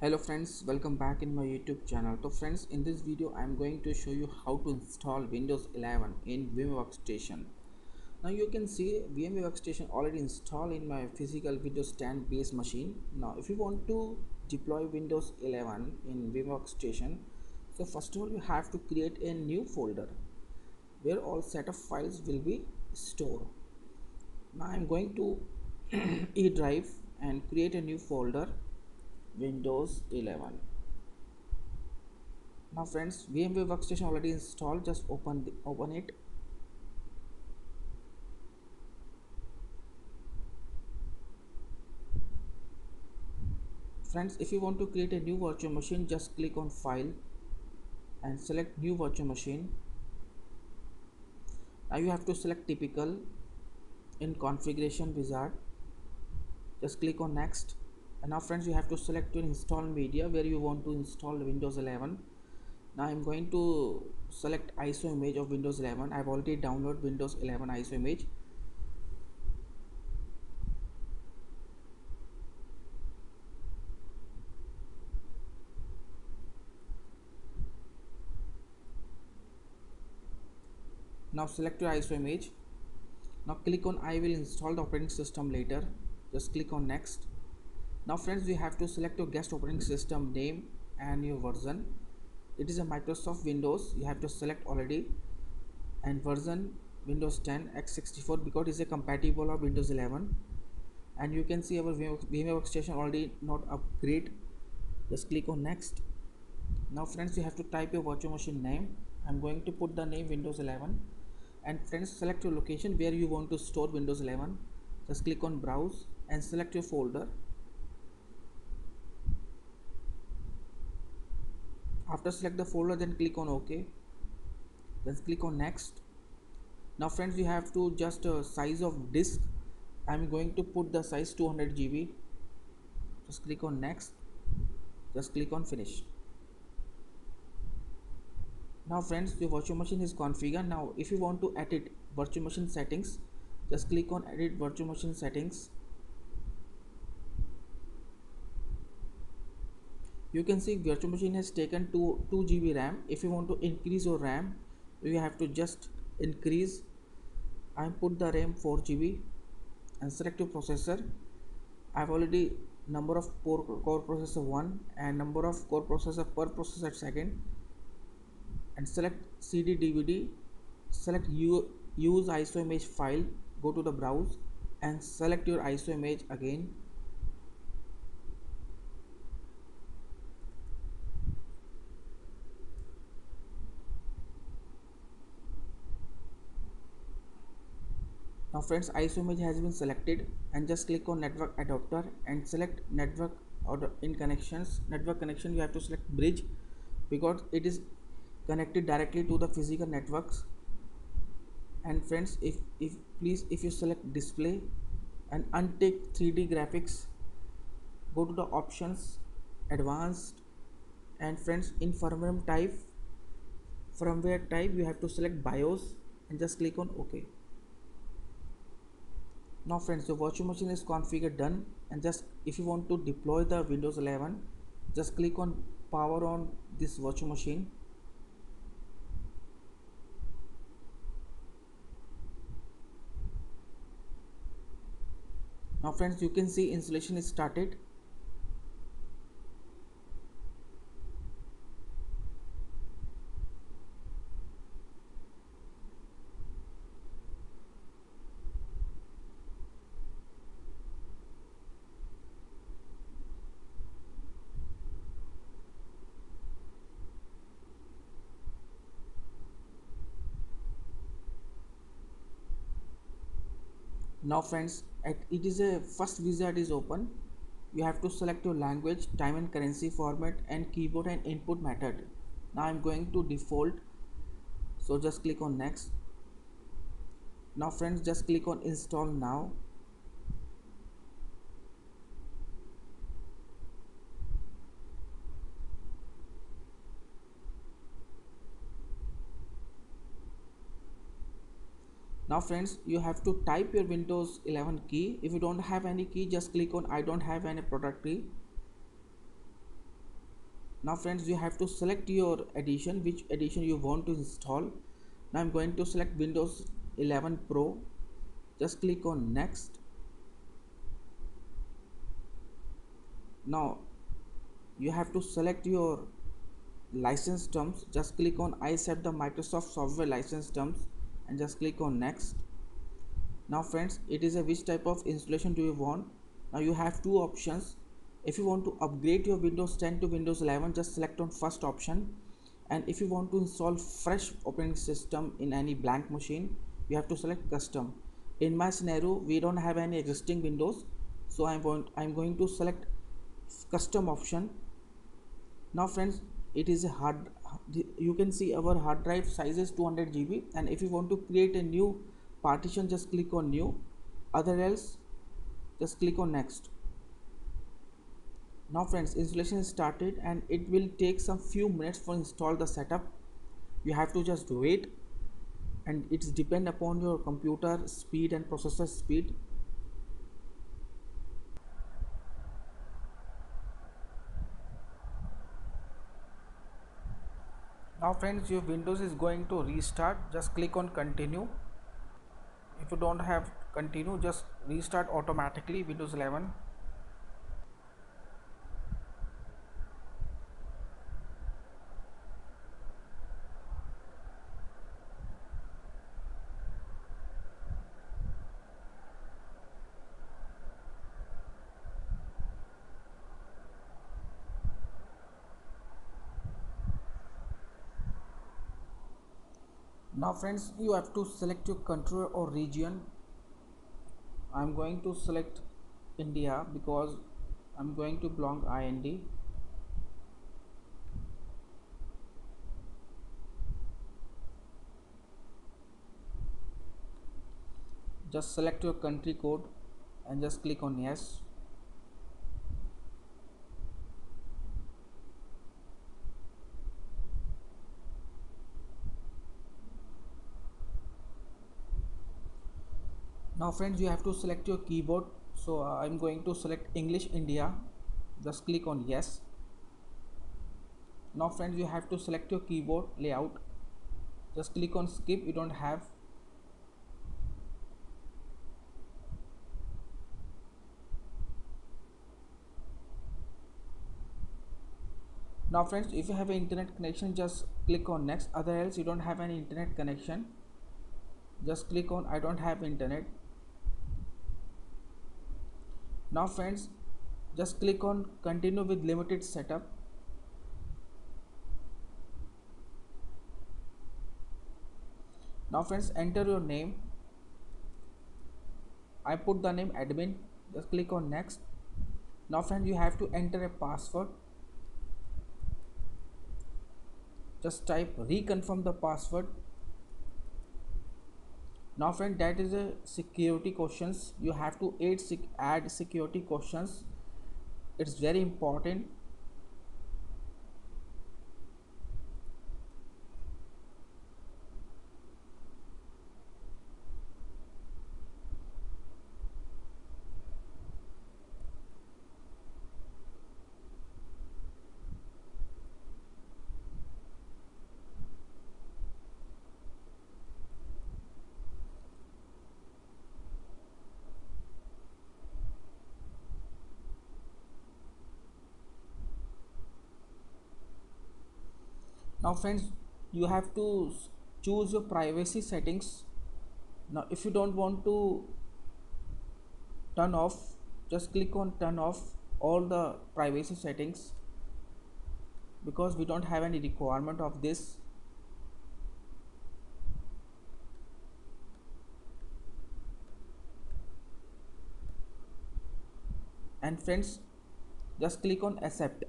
Hello friends, welcome back in my YouTube channel. So friends, in this video I am going to show you how to install Windows 11 in Vmware workstation. Now you can see Vmware workstation already installed in my physical Windows 10 base machine. Now if you want to deploy Windows 11 in Vmware workstation, so first of all you have to create a new folder where all set of files will be stored. Now I am going to E drive and create a new folder Windows 11. Now friends, VMware workstation already installed. Just open it. Friends, if you want to create a new virtual machine, just click on File and select New Virtual Machine. Now you have to select Typical in Configuration Wizard. Just click on Next. And now friends, you have to select your install media where you want to install Windows 11. Now I'm going to select ISO image of Windows 11. I've already downloaded Windows 11 ISO image. Now select your ISO image. Now click on I will install the operating system later. Just click on next. Now friends, you have to select your guest operating system name and your version. It is a Microsoft Windows, you have to select already, and version Windows 10 x64 because it is a compatible of Windows 11. And you can see our VMware workstation already not upgrade. Just click on next. Now friends, you have to type your virtual machine name. I'm going to put the name Windows 11. And friends, select your location where you want to store Windows 11. Just click on browse and select your folder. After select the folder, then click on OK. Then click on next. Now friends, you have to just size of disk. I'm going to put the size 200 GB. Just click on next. Just click on finish. Now friends, your virtual machine is configured. Now if you want to edit virtual machine settings, just click on edit virtual machine settings. You can see virtual machine has taken 2 GB RAM. If you want to increase your RAM, you have to just increase. I put the RAM 4 GB and select your processor. I've already number of core processor 1 and number of core processor per processor second, and select CD DVD. Select use ISO image file. Go to the browse and select your ISO image again. Now friends, ISO image has been selected, and just click on network adapter and select network or in connections. Network connection, you have to select bridge because it is connected directly to the physical networks. And friends, if you select display and untick 3D graphics, go to the options, advanced, and friends, in firmware type you have to select BIOS and just click on OK. Now friends, the virtual machine is configured done, and just if you want to deploy the Windows 11, just click on power on this virtual machine. Now friends, you can see installation is started. Now friends, it is a first wizard is open. You have to select your language, time and currency format, and keyboard and input method. Now I'm going to default, so just click on next. Now friends, just click on install now. Now friends, you have to type your Windows 11 key. If you don't have any key, just click on I don't have any product key. Now friends, you have to select your edition, which edition you want to install. Now I'm going to select Windows 11 Pro. Just click on next. Now you have to select your license terms. Just click on I accept the Microsoft software license terms and just click on next. Now friends, it is a which type of installation do you want. Now you have two options. If you want to upgrade your Windows 10 to Windows 11, just select on first option. And if you want to install fresh operating system in any blank machine, you have to select custom. In my scenario, we don't have any existing Windows, so I'm going to select custom option. Now friends, it is a hard, you can see our hard drive size is 200 GB, and if you want to create a new partition, just click on new, other else just click on next. Now friends, installation is started and it will take some few minutes for install the setup. You have to just wait, and it's depend upon your computer speed and processor speed. Now friends, your Windows is going to restart. Just click on continue. If you don't have continue, just restart automatically Windows 11. Now friends, you have to select your country or region. I'm going to select India because I'm going to belong IND. Just select your country code and just click on yes. Now friends, you have to select your keyboard. So I'm going to select English India. Just click on yes. Now friends, you have to select your keyboard layout. Just click on skip, you don't have. Now friends, if you have an internet connection, just click on next, other else you don't have any internet connection, just click on I don't have internet. Now friends, just click on continue with limited setup. Now friends, enter your name. I put the name admin. Just click on next. Now friends, you have to enter a password. Just type reconfirm the password. Now friend, that is a security questions. You have to add security questions. It's very important. Now friends, you have to choose your privacy settings. Now if you don't want to turn off, just click on turn off all the privacy settings, because we don't have any requirement of this. And friends, just click on accept.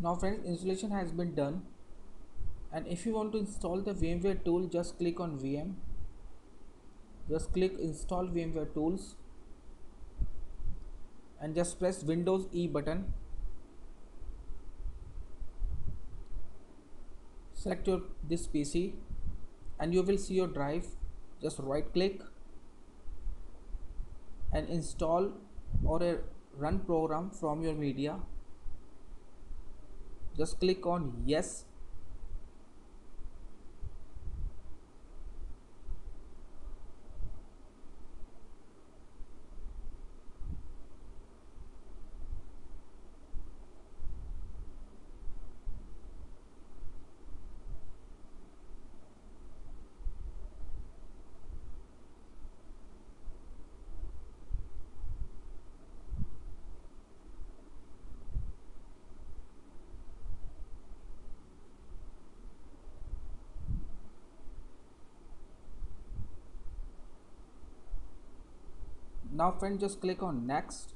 Now friends, installation has been done, and if you want to install the VMware tool, just click on VM, just click install VMware tools and just press Windows E button. Select your this PC and you will see your drive. Just right click and install or a run program from your media. Just click on yes. Now friend, just click on next.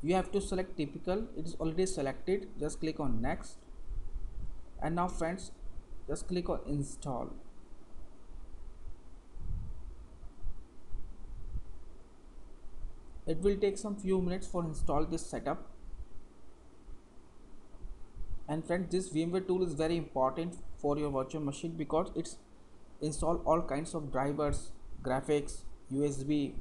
You have to select typical, it is already selected. Just click on next, and now friends, just click on install. It will take some few minutes for install this setup. And friends, this VMware tool is very important for your virtual machine because it's install all kinds of drivers, graphics, USB,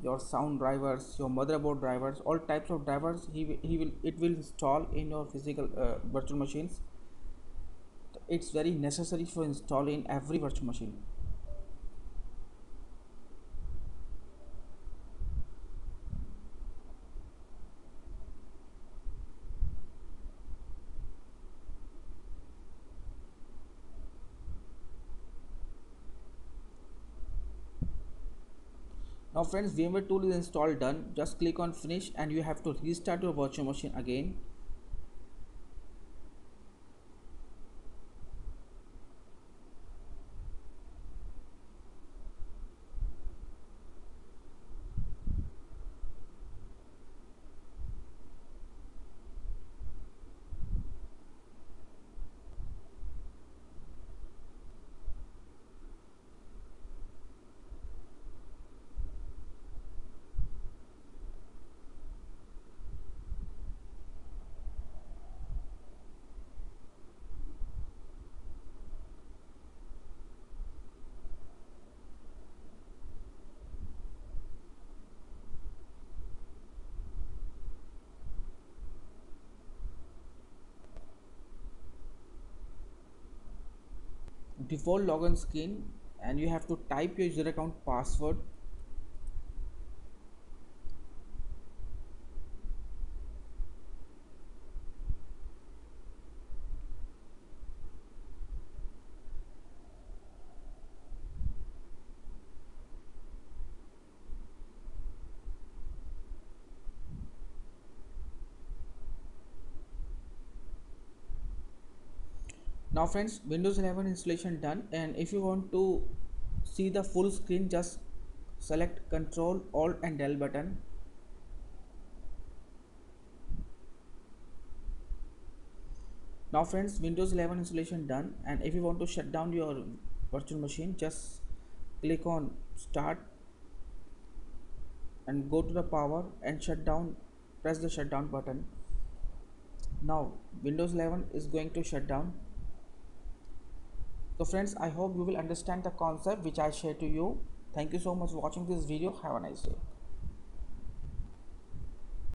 your sound drivers, your motherboard drivers, all types of drivers it will install in your physical virtual machines. It's very necessary for install in every virtual machine. Now friends, VMware tool is installed done. Just click on finish and you have to restart your virtual machine again. Default login screen, and you have to type your user account password. Now friends, Windows 11 installation done, and if you want to see the full screen, just select Ctrl Alt and Del button. Now friends, Windows 11 installation done, and if you want to shut down your virtual machine, just click on start and go to the power and shut down, press the shutdown button. Now Windows 11 is going to shut down. So friends, I hope you will understand the concept which I shared to you. Thank you so much for watching this video. Have a nice day.